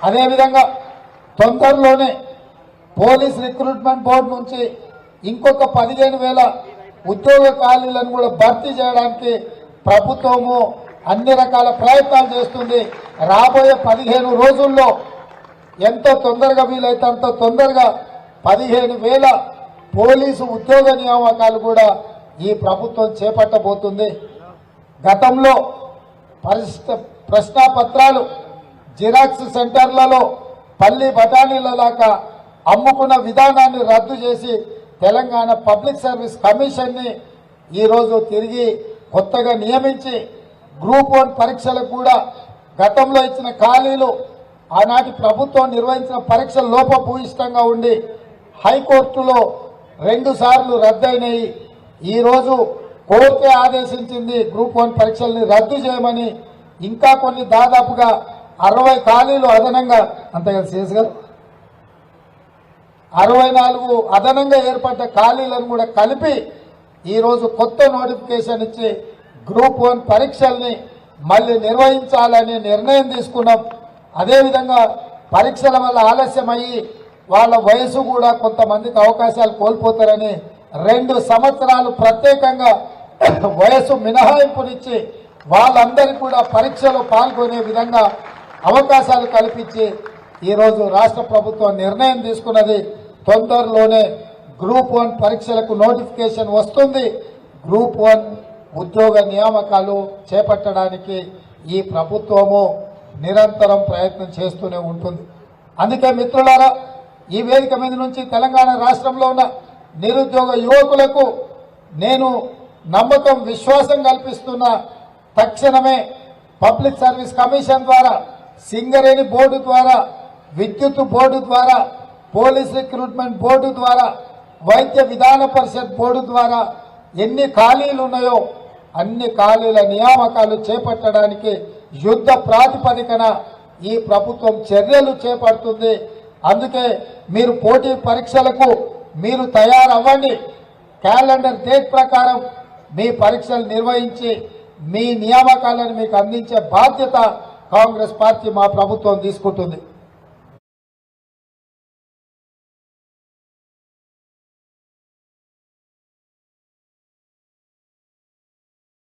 అదేవిధంగా తొందరలోనే police recruitment board నుంచి ఇంకొక 15,000 ఉద్యోగ ఖాళీలను కూడా భర్తీ చేయడానికి ప్రభుత్వము అన్ని రకాల ప్రయత్నాలు చేస్తుంది. రాబోయే 15 రోజుల్లో ఎంత తొందరగా వీలైతే అంత తొందరగా 15,000 పోలీసు ఉద్యోగ నియామకాలు కూడా ఈ ప్రభుత్వం చేపట్టబోతుంది. గతంలో ప్రశ్నాపత్రాలు జిరాక్స్ సెంటర్లలో పల్లి బఠానీల దాకా అమ్ముకున్న విధానాన్ని రద్దు చేసి తెలంగాణ పబ్లిక్ సర్వీస్ కమిషన్ని ఈరోజు తిరిగి కొత్తగా నియమించి గ్రూప్ 1 పరీక్షలకు కూడా గతంలో ఇచ్చిన ఖాళీలు ఆనాటి ప్రభుత్వం నిర్వహించిన పరీక్షలు లోపభూయిష్టంగా ఉండి హైకోర్టులో 2 సార్లు రద్దయినాయి. ఈరోజు కోర్టే ఆదేశించింది గ్రూప్ 1 పరీక్షల్ని రద్దు చేయమని. ఇంకా కొన్ని దాదాపుగా 60 ఖాళీలు అదనంగా అంతే కదా శేష్ గారు 64 అదనంగా ఏర్పడ్డ ఖాళీలను కూడా కలిపి ఈరోజు కొత్త నోటిఫికేషన్ ఇచ్చి గ్రూప్ 1 పరీక్షల్ని మళ్ళీ నిర్వహించాలని నిర్ణయం తీసుకున్నాం. అదేవిధంగా పరీక్షల వల్ల ఆలస్యమయ్యి వాళ్ళ వయసు కూడా కొంతమందికి అవకాశాలు కోల్పోతారని 2 సంవత్సరాలు ప్రత్యేకంగా వయసు మినహాయింపునిచ్చి వాళ్ళందరికీ కూడా పరీక్షలో పాల్గొనే విధంగా అవకాశాలు కల్పించి ఈరోజు రాష్ట్ర ప్రభుత్వం నిర్ణయం తీసుకున్నది. తొందరలోనే గ్రూప్ 1 పరీక్షలకు నోటిఫికేషన్ వస్తుంది. గ్రూప్ 1 ఉద్యోగ నియామకాలు చేపట్టడానికి ఈ ప్రభుత్వము నిరంతరం ప్రయత్నం చేస్తూనే ఉంటుంది. అందుకే మిత్రులారా, ఈ వేదిక మీద నుంచి తెలంగాణ రాష్ట్రంలో ఉన్న నిరుద్యోగ యువకులకు నేను నమ్మకం విశ్వాసం కల్పిస్తున్న తక్షణమే పబ్లిక్ సర్వీస్ కమిషన్ ద్వారా, సింగరేణి బోర్డు ద్వారా, విద్యుత్ బోర్డు ద్వారా, పోలీస్ రిక్రూట్మెంట్ బోర్డు ద్వారా, వైద్య విధాన పరిషత్ బోర్డు ద్వారా ఎన్ని ఖాళీలు ఉన్నాయో అన్ని ఖాళీల నియామకాలు చేపట్టడానికి యుద్ధ ప్రాతిపదికన ఈ ప్రభుత్వం చర్యలు చేపడుతుంది. అందుకే మీరు పోటీ పరీక్షలకు మీరు తయారవ్వండి. క్యాలెండర్ డేట్ ప్రకారం మీ పరీక్షలు నిర్వహించి మీ నియామకాలను మీకు అందించే బాధ్యత కాంగ్రెస్ పార్టీ మా ప్రభుత్వం తీసుకుంటుంది.